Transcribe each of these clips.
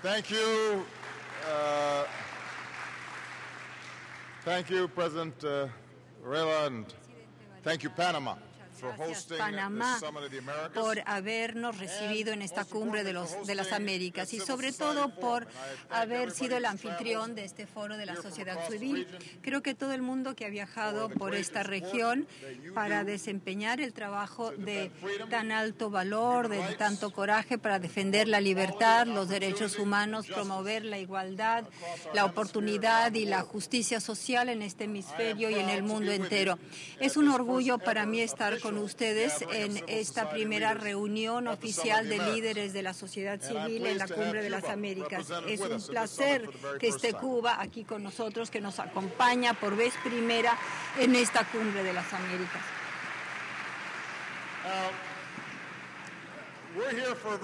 Thank you, President Varela, and thank you, Panama. Gracias, Panamá, por habernos recibido en esta cumbre de las Américas y sobre todo por haber sido el anfitrión de este foro de la sociedad civil. Creo que todo el mundo que ha viajado por esta región para desempeñar el trabajo de tan alto valor, de tanto coraje para defender la libertad, los derechos humanos, promover la igualdad, la oportunidad y la justicia social en este hemisferio y en el mundo entero. Es un orgullo para mí estar con ustedes en esta primera reunión oficial de líderes de la sociedad civil en la Cumbre de las Américas. Es un placer que esté Cuba aquí con nosotros, que nos acompaña por vez primera en esta Cumbre de las Américas.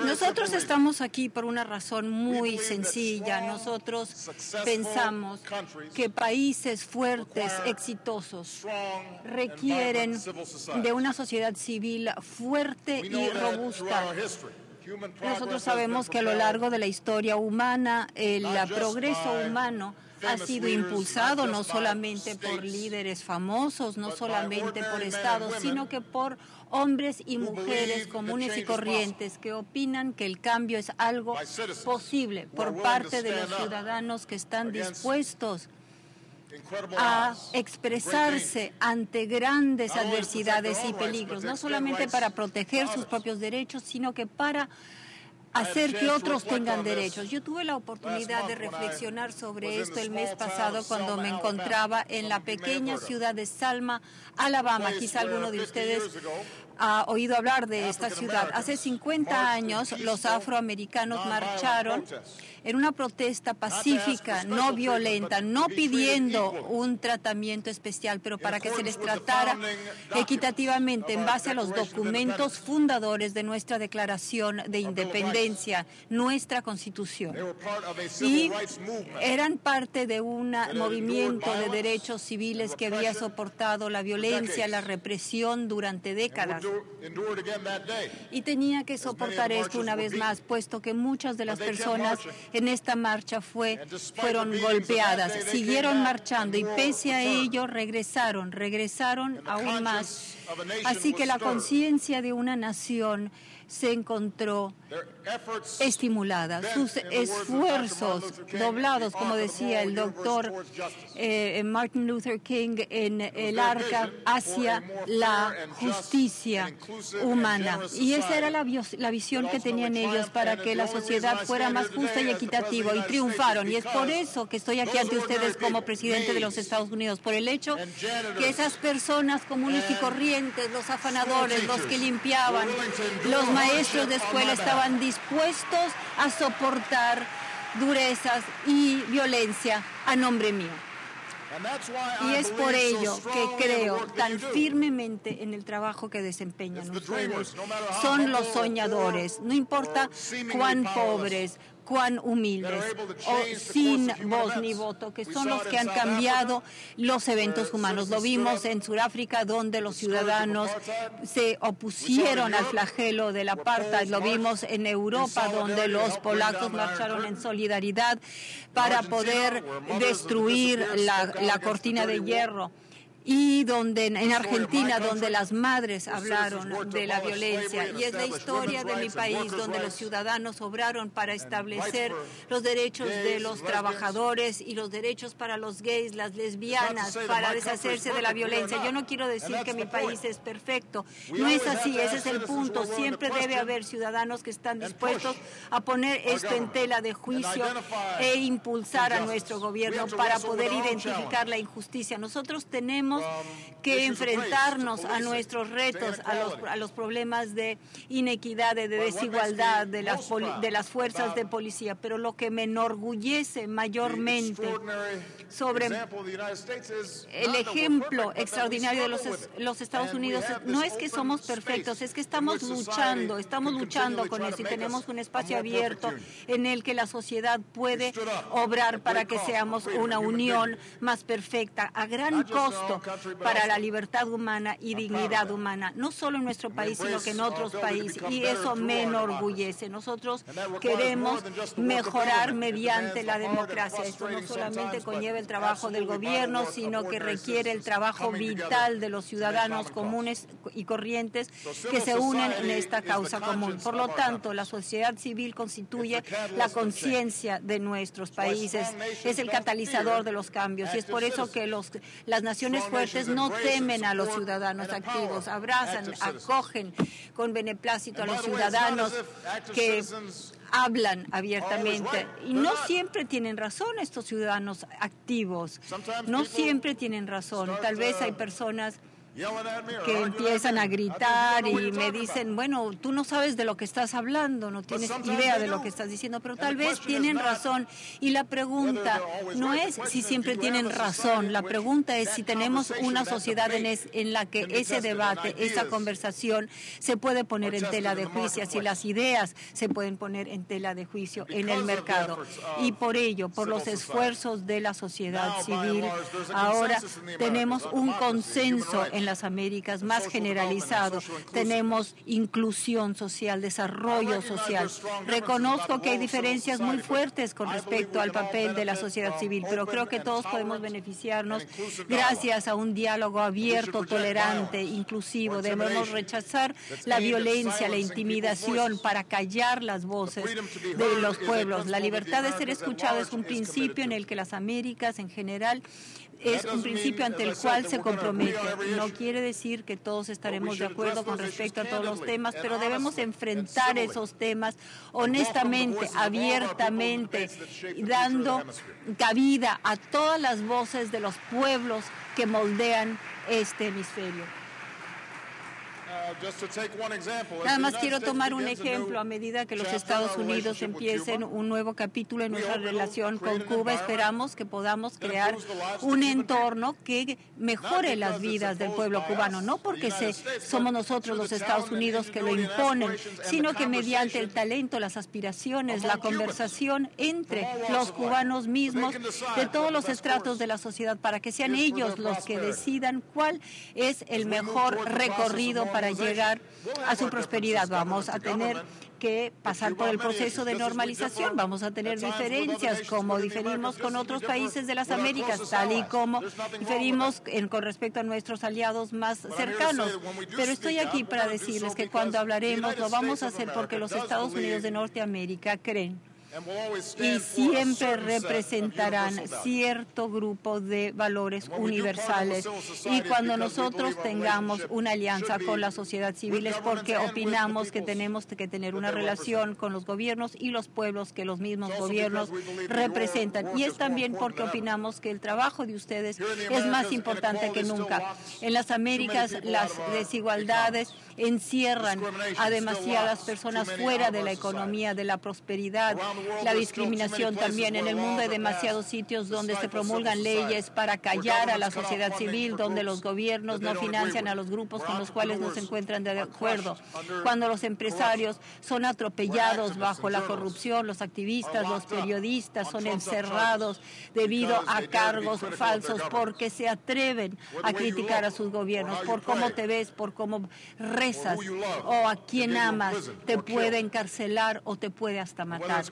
Nosotros estamos aquí por una razón muy sencilla. Nosotros pensamos que países fuertes, exitosos, requieren de una sociedad civil fuerte y robusta. Nosotros sabemos que a lo largo de la historia humana, el progreso humano ha sido impulsado no solamente por líderes famosos, no solamente por estados, sino que por hombres y mujeres comunes y corrientes que opinan que el cambio es algo posible por parte de los ciudadanos que están dispuestos a expresarse ante grandes adversidades y peligros, no solamente para proteger sus propios derechos, sino que para hacer que otros tengan derechos. Yo tuve la oportunidad de reflexionar sobre esto el mes pasado cuando me encontraba en la pequeña ciudad de Selma, Alabama. Quizá alguno de ustedes ha oído hablar de esta ciudad. Hace 50 años los afroamericanos marcharon en una protesta pacífica, no violenta, no pidiendo un tratamiento especial, pero para que se les tratara equitativamente en base a los documentos fundadores de nuestra Declaración de Independencia, nuestra Constitución. Y eran parte de un movimiento de derechos civiles que había soportado la violencia, la represión durante décadas. Y tenía que soportar esto una vez más, puesto que muchas de las personas en esta marcha fueron golpeadas, siguieron marchando y pese a ello regresaron aún más. Así que la conciencia de una nación se encontró estimulada. Sus esfuerzos doblados, como decía el doctor Martin Luther King, en el arca hacia la justicia humana. Y esa era la visión que tenían ellos para que la sociedad fuera más justa y equitativa, y triunfaron. Y es por eso que estoy aquí ante ustedes como presidente de los Estados Unidos, por el hecho que esas personas comunes y corrientes, los afanadores, los que limpiaban, los maestros de escuela estaban dispuestos a soportar durezas y violencia a nombre mío. Y es por ello que creo tan firmemente en el trabajo que desempeñan ustedes. Son los soñadores, no importa cuán pobres, cuán humildes o sin voz ni voto, que son los que han cambiado los eventos humanos. Lo vimos en Sudáfrica, donde los ciudadanos se opusieron al flagelo del apartheid. Lo vimos en Europa, donde los polacos marcharon en solidaridad para poder destruir la cortina de hierro. Y en Argentina, donde las madres hablaron de la violencia. Y es la historia de mi país, donde los ciudadanos obraron para establecer los derechos de los trabajadores y los derechos para los gays, las lesbianas, para deshacerse de la violencia. Yo no quiero decir que mi país es perfecto. No es así, ese es el punto. Siempre debe haber ciudadanos que están dispuestos a poner esto en tela de juicio e impulsar a nuestro gobierno para poder identificar la injusticia. Nosotros tenemos que enfrentarnos a nuestros retos, a los problemas de inequidad, de desigualdad, de las fuerzas de policía. Pero lo que me enorgullece mayormente sobre el ejemplo extraordinario de los Estados Unidos no es que somos perfectos, es que estamos luchando con eso, y tenemos un espacio abierto en el que la sociedad puede obrar para que seamos una unión más perfecta, a gran costo. para la libertad humana y dignidad humana, no solo en nuestro país, sino que en otros países, y eso me enorgullece. Nosotros queremos mejorar mediante la democracia. Esto no solamente conlleva el trabajo del gobierno, sino que requiere el trabajo vital de los ciudadanos comunes y corrientes que se unen en esta causa común. Por lo tanto, la sociedad civil constituye la conciencia de nuestros países, es el catalizador de los cambios, y es por eso que las naciones fuertes no temen a los ciudadanos activos, abrazan, acogen con beneplácito a los ciudadanos que hablan abiertamente. Y no siempre tienen razón estos ciudadanos activos, no siempre tienen razón. Tal vez hay personas que empiezan a gritar y me dicen, bueno, tú no sabes de lo que estás hablando, no tienes idea de lo que estás diciendo, pero tal vez tienen razón. Y la pregunta no es si siempre tienen razón, la pregunta es si tenemos una sociedad en la que ese debate, esa conversación se puede poner en tela de juicio, si las ideas se pueden poner en tela de juicio en el mercado. Y por ello, por los esfuerzos de la sociedad civil, ahora tenemos un consenso en las Américas más generalizado. Tenemos inclusión social, desarrollo social. Reconozco que hay diferencias muy fuertes con respecto al papel de la sociedad civil, pero creo que todos podemos beneficiarnos gracias a un diálogo abierto, tolerante, inclusivo. Debemos rechazar la violencia, la intimidación para callar las voces de los pueblos. La libertad de ser escuchado es un principio en el que las Américas en general es un principio ante el cual se compromete. No quiere decir que todos estaremos de acuerdo con respecto a todos los temas, pero debemos enfrentar esos temas honestamente, abiertamente, dando cabida a todas las voces de los pueblos que moldean este hemisferio. Nada más quiero tomar un ejemplo. A medida que los Estados Unidos empiecen un nuevo capítulo en nuestra relación con Cuba, esperamos que podamos crear un entorno que mejore las vidas del pueblo cubano, no porque somos nosotros los Estados Unidos que lo imponen, sino que mediante el talento, las aspiraciones, la conversación entre los cubanos mismos, de todos los estratos de la sociedad, para que sean ellos los que decidan cuál es el mejor recorrido para llegar a su prosperidad. Vamos a tener que pasar por el proceso de normalización. Vamos a tener diferencias, como diferimos con otros países de las Américas, tal y como diferimos con respecto a nuestros aliados más cercanos. Pero estoy aquí para decirles que cuando hablaremos, lo vamos a hacer porque los Estados Unidos de Norteamérica creen y siempre representarán cierto grupo de valores universales. Y cuando nosotros tengamos una alianza con la sociedad civil es porque opinamos que tenemos que tener una relación con los gobiernos y los pueblos que los mismos gobiernos representan. Y es también porque opinamos que el trabajo de ustedes es más importante que nunca. En las Américas las desigualdades encierran a demasiadas personas fuera de la economía, de la prosperidad. La discriminación también. En el mundo hay demasiados sitios donde se promulgan leyes para callar a la sociedad civil, donde los gobiernos no financian a los grupos con los cuales no se encuentran de acuerdo. Cuando los empresarios son atropellados bajo la corrupción, los activistas, los periodistas son encerrados debido a cargos falsos porque se atreven a criticar a sus gobiernos, por cómo te ves, por cómo rezas o a quién amas, te puede encarcelar o te puede hasta matar.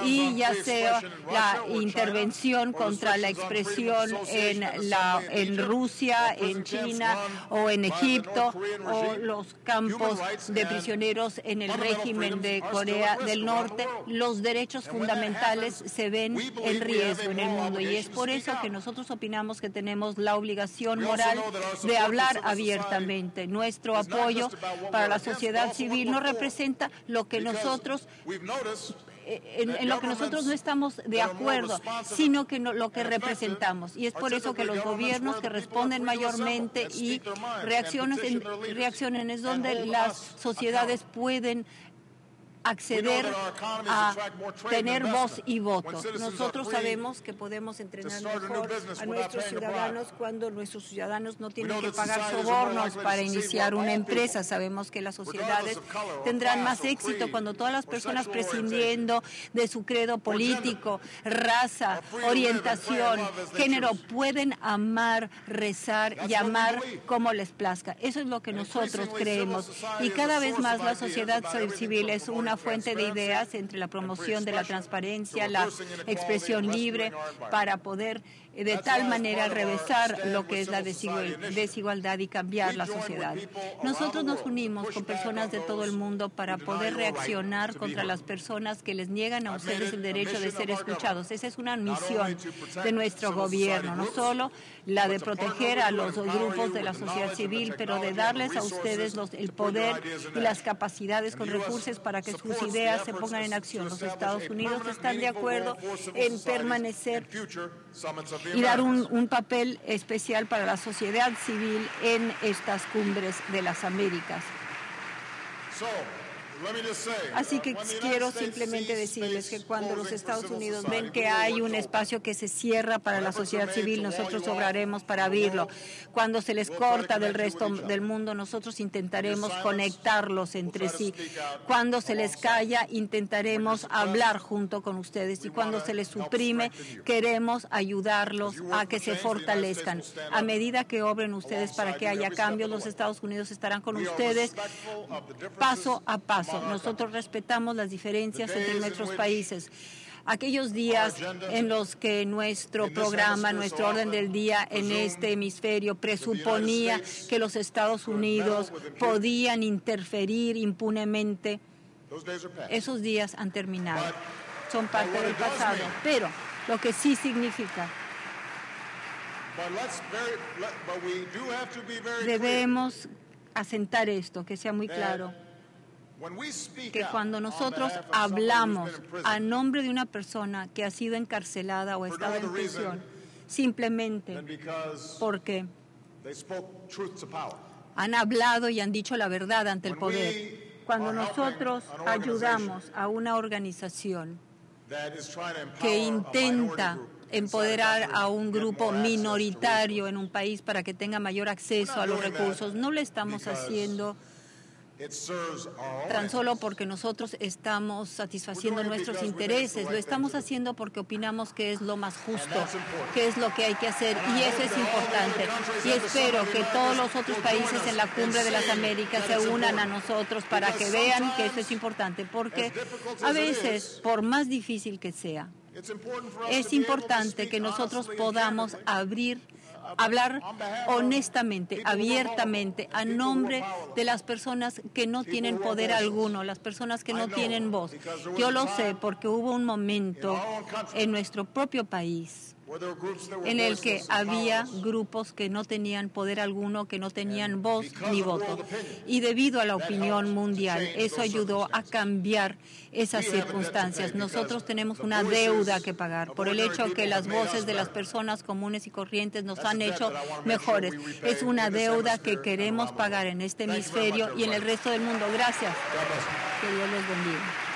Y ya sea la intervención contra la expresión en Rusia, en China o en Egipto, o los campos de prisioneros en el régimen de Corea del Norte, los derechos fundamentales se ven en riesgo en el mundo. Y es por eso que nosotros opinamos que tenemos la obligación moral de hablar abiertamente. Nuestro apoyo para la sociedad civil no representa lo que nosotros en lo que nosotros no estamos de acuerdo, sino que lo que representamos. Y es por eso que los gobiernos que responden mayormente y reaccionen es donde las sociedades pueden acceder a tener voz y voto. Nosotros sabemos que podemos entrenar mejor a nuestros ciudadanos cuando nuestros ciudadanos no tienen que pagar sobornos para iniciar una empresa. Sabemos que las sociedades tendrán más éxito cuando todas las personas, prescindiendo de su credo político, raza, orientación, género, pueden amar, rezar y amar como les plazca. Eso es lo que nosotros creemos. Y cada vez más la sociedad civil es una fuente de ideas entre la promoción de la transparencia, la expresión libre, para poder de tal manera revesar lo que es la desigualdad y cambiar la sociedad. Nosotros nos unimos con personas de todo el mundo para poder reaccionar contra las personas que les niegan a ustedes el derecho de ser escuchados. Esa es una misión de nuestro gobierno, no solo la de proteger a los grupos de la sociedad civil, pero de darles a ustedes el poder y las capacidades con recursos para que sus ideas se pongan en acción. Los Estados Unidos están de acuerdo en permanecer y dar un papel especial para la sociedad civil en estas cumbres de las Américas. Así que quiero simplemente decirles que cuando los Estados Unidos ven que hay un espacio que se cierra para la sociedad civil, nosotros obraremos para abrirlo. Cuando se les corta del resto del mundo, nosotros intentaremos conectarlos entre sí. Cuando se les calla, intentaremos hablar junto con ustedes. Y cuando se les suprime, queremos ayudarlos a que se fortalezcan. A medida que obren ustedes para que haya cambios, los Estados Unidos estarán con ustedes paso a paso. Nosotros respetamos las diferencias entre nuestros países. Aquellos días en los que nuestro programa, nuestro orden del día en este hemisferio presuponía que los Estados Unidos podían interferir impunemente, esos días han terminado. Son parte del pasado. Pero lo que sí significa, debemos asentar esto, que sea muy claro, que cuando nosotros hablamos a nombre de una persona que ha sido encarcelada o estado en prisión, simplemente porque han hablado y han dicho la verdad ante el poder, cuando nosotros ayudamos a una organización que intenta empoderar a un grupo minoritario en un país para que tenga mayor acceso a los recursos, no lo estamos haciendo tan solo porque nosotros estamos satisfaciendo nuestros intereses, lo estamos haciendo porque opinamos que es lo más justo, que es lo que hay que hacer, y eso es importante. Y espero que todos los otros países en la Cumbre de las Américas se unan a nosotros para que vean que eso es importante, porque a veces, por más difícil que sea, es importante que nosotros podamos hablar honestamente, abiertamente, a nombre de las personas que no tienen poder alguno, las personas que no tienen voz. Yo lo sé porque hubo un momento en nuestro propio país en el que había grupos que no tenían poder alguno, que no tenían voz ni voto. Y debido a la opinión mundial, eso ayudó a cambiar esas circunstancias. Nosotros tenemos una deuda que pagar por el hecho que las voces de las personas comunes y corrientes nos han hecho mejores. Es una deuda que queremos pagar en este hemisferio y en el resto del mundo. Gracias. Que Dios les bendiga.